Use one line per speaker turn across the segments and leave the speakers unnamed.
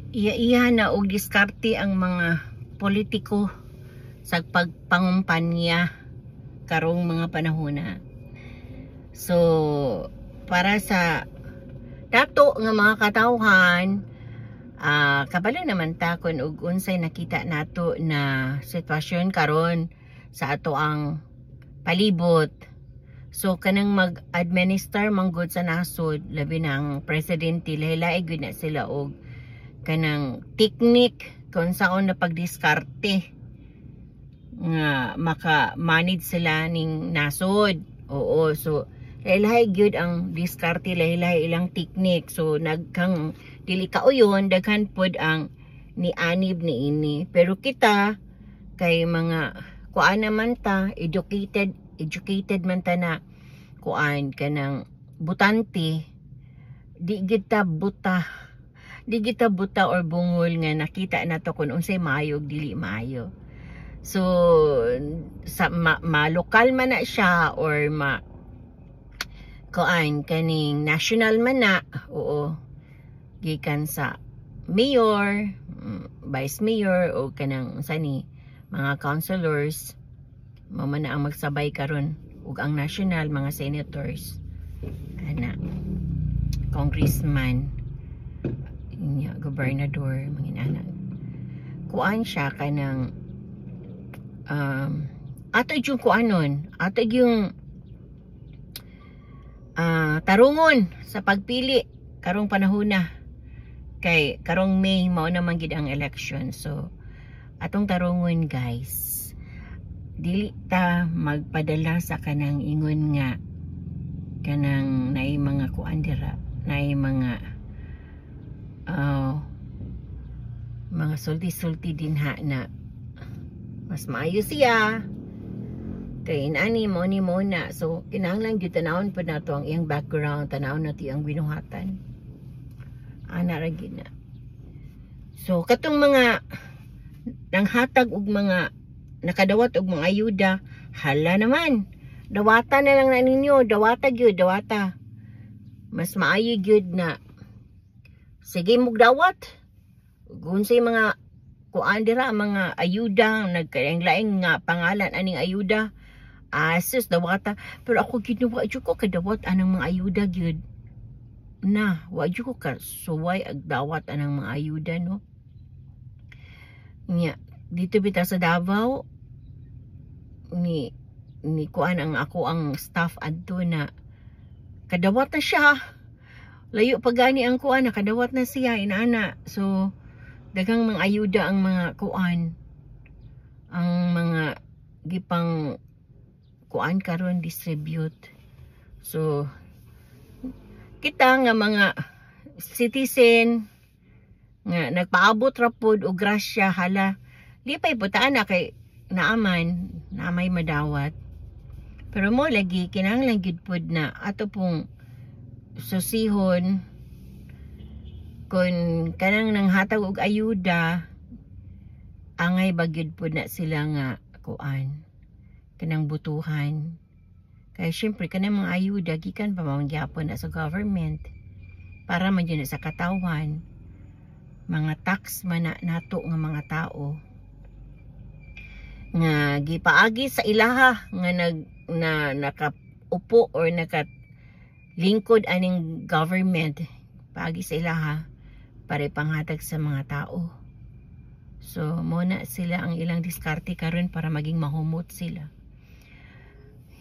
iya na og diskarte ang mga politiko sa pagpangumpanya karong mga panahona. So para sa dato nga mga katawhan, kabalo naman ta kun og unsay nakita nato na sitwasyon karon sa ato ang palibot. So kanang mag-administer manggod sa nasod, labi na ang presidente, lahi-lahi gyud na sila og kanang technique kung saan na pagdiskarte nga maka-manage sila ning nasod. Oo, so lahi-lahi gyud ang diskarte, lahi-lahi ilang technique. So nagkang dili kauyon, daghan pod ang nianib ni ini. Pero kita kay mga kuan naman ta, educated man ta na kuan kanang butante, di kita buta or bungol nga nakita nato kung unsay maayo ug dili maayo. So sa ma-lokal man na siya or kuan kaning national man na, oo, gikan sa mayor, vice mayor o kanang sani mga councilors, mama na ang magsabay karon ug ang national mga senators, ana, congressman, gobernador, mga anak. Kuan siya kanang ato yung kuanon, ato yung tarungon sa pagpili karong panahona. Kay karong May mao na man gid ang election. So atong tarungon guys, dili ta magpadala sa kanang ingon nga kanang naay mga kuan dira, naay mga sulti-sulti dinha na mas maayo siya kay inani mo ni na. So kinahanglan gyud tanawon pud nato ang iyang background, tanawon nato ang binuhatan, ana ra gyud na. So katong mga nanghatag og mga nakadawat og mga ayuda, hala naman, dawata na lang na ninyo, dawata gyud, dawata. Mas maayo gyud na sige mog dawat kung say mga kuan dira mga ayuda, nagkaing-laing nga pangalan aning ayuda, sus dawata. Pero ako gyud wa jud ko kadawat anang mga ayuda gyud na, wa jud ko ka suway ag dawat anang mga ayuda, no. Nya dito bitaw sa Davao ni kuan ang ako ang staff adto na kadawat na siya, layo pa gani ang kuan, nakadawat na siya inana. So daghang mga ayuda ang mga kuan, ang mga gipang kuan karon distribute. So kita nga mga citizen nga nagpaabot ra pod og grasya, hala di pay putaan na kay naamay madawat. Pero mo lagi kinahanglan gid pod na ato pong susihon kung kanang nanghatag og ayuda, angay bagyod po na sila nga kuan kanang butuhan. Kaya syempre kanang mga ayuda gikan pa mangyapon na sa government para man yun sa katawan, mga tax man nato nga mga tao nga gipaagi sa ilaha nga nakaupo or nakalingkod aning government, paagi sa ilaha para panghatag sa mga tao. So muna sila ang ilang diskarte karon para maging mahumot sila.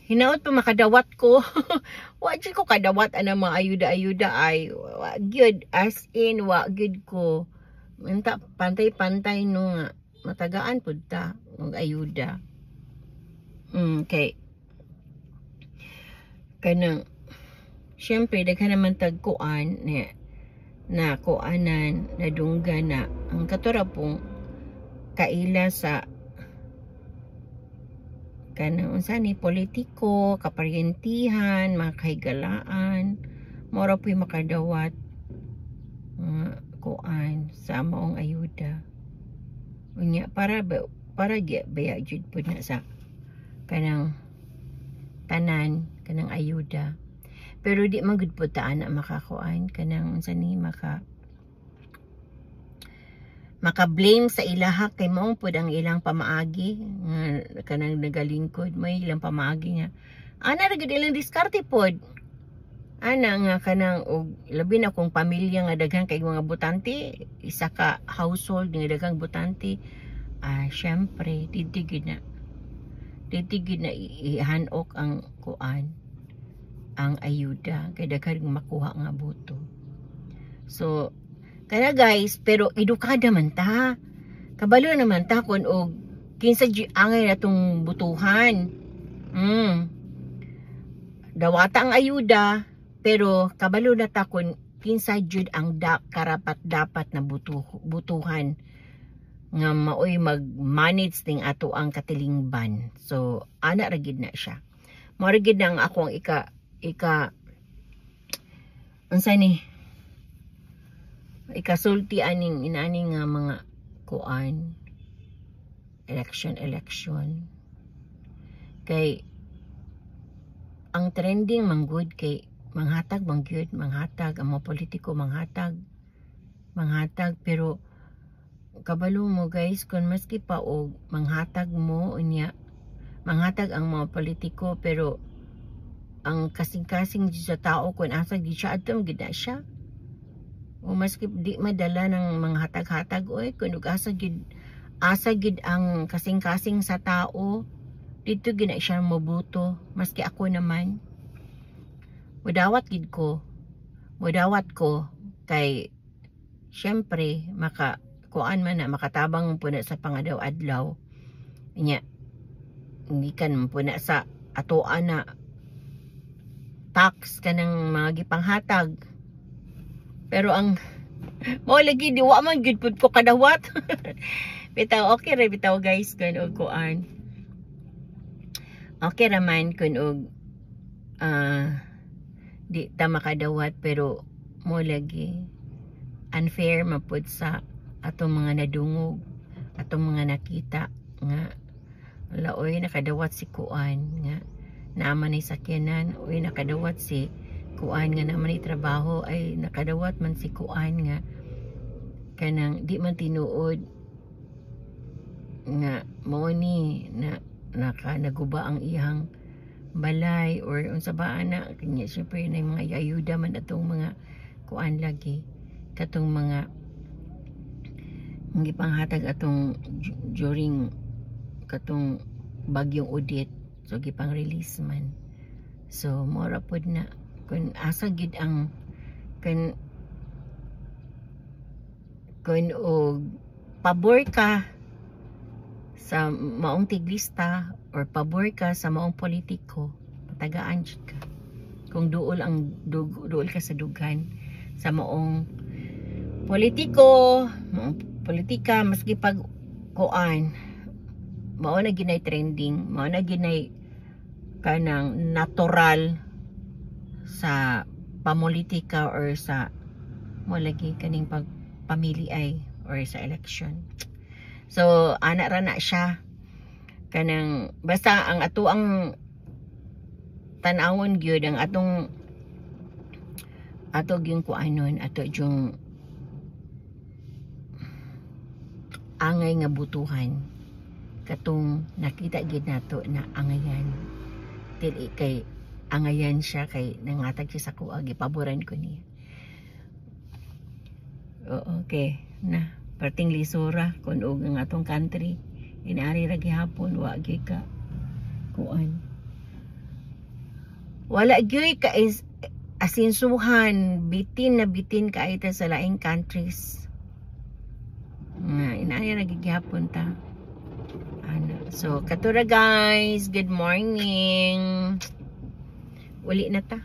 Hinaot pa makadawat ko wa jud ko kadawat ana mga ayuda-ayuda, ay wa gyud, as in wa gyud ko manta pantay-pantay no nga matagaan pud ta og ayuda. Okay, kanang syempre daghan naman tagkuan na kuanan na dungga na ang katura pong kaila sa kanang unsa ni politiko, kaparyentihan, mga kahigalaan, mora po'y makadawat kuan sa maong ayuda. Unya para baya jud pud na sa kanang tanan kanang ayuda. Pero di man gud pud ta ana makakuan kanang unsa ni maka-blame sa ilaha kay maong pud ang ilang pamaagi nga kanang nagalingkod may ilang pamaagi nga ana ra gid ilang diskarte pod ana nga kanang og labi na kung pamilya nga daghan kay mga butante isa ka household nga daghang butante syempre titigid na ihanok ang kuan ang ayuda kay daghan makuha nga boto. So kaya guys, pero edukada man ta. Kabalo naman ta kun og kinsa angay natong butuhan. Dawata ang ayuda, pero kabalo na ta kun kinsa jud ang karapat dapat na butuhan nga maoy mag-manage ning ato ang katilingban. So ana ra gid na siya. Mao ra gid ang akong ika unsa ni ikasulti aning inani nga mga kuan election kay ang trending manggod kay manghatag ang mga politiko manghatag pero kabalo mo guys kung maski pa og manghatag mo unya manghatag ang mga politiko pero ang kasing-kasing sa tao kung asa gid siya adto gid na siya. O maski di madala ng mga hatag-hatag oy kun asa gid ang kasing-kasing sa tao dito gina siya mabuto maski ako naman mudawat ko kay syempre kuan man na makatabang po na sa pangadaw-adlaw nya hindi kan po na sa atoan na tax kanang mga gipanghatag. Pero ang mo lagi di wa man gid pud ko kadawat. Bitaw okay ra bitaw guys kun og kuan. Okay ra man kun og di ta makadawat pero mo lagi unfair mapud sa atong mga nadungog, atong mga nakita nga laoy nakadawat si kuan nga naaman ay sakyanan, oy nakadawat si kuan nga naman ay trabaho ay nakadawat man si kuan nga kanang di man tinuod nga mao ni na naguba ang iyang balay or unsa ba ana kanya syempre na mga ayuda man atong mga kuan lagi katong mga gipanghatag atong during katong bagyong Odette so gipang release man so mora pod na kun asa gid ang kun og pabor ka sa maong tiglista or pabor ka sa maong politiko patagaan jud ka kung duol ka sa dughan sa maong politika maski pag kuan mao na ginay trending mao na ginay kanang natural sa pamulitika or sa mo lagi kaning pagpamili ay or sa election. So ana ra na siya kanang basta ang ato ang tan-awon gyud ang ato gyung kuanon ato yung angay nga butuhan katong nakita gid nato na angayan dili kay angayan siya kay nangatag siya sa kuha gipaboran ko niya. Okay na parting lisura kun og ang atong country inaari ra gihapon wa gyud ka kuan wala gyud ka is asinsuhan bitin ka ita sa laing countries nga inaari ra gihapon ta so katura guys good morning uli na ta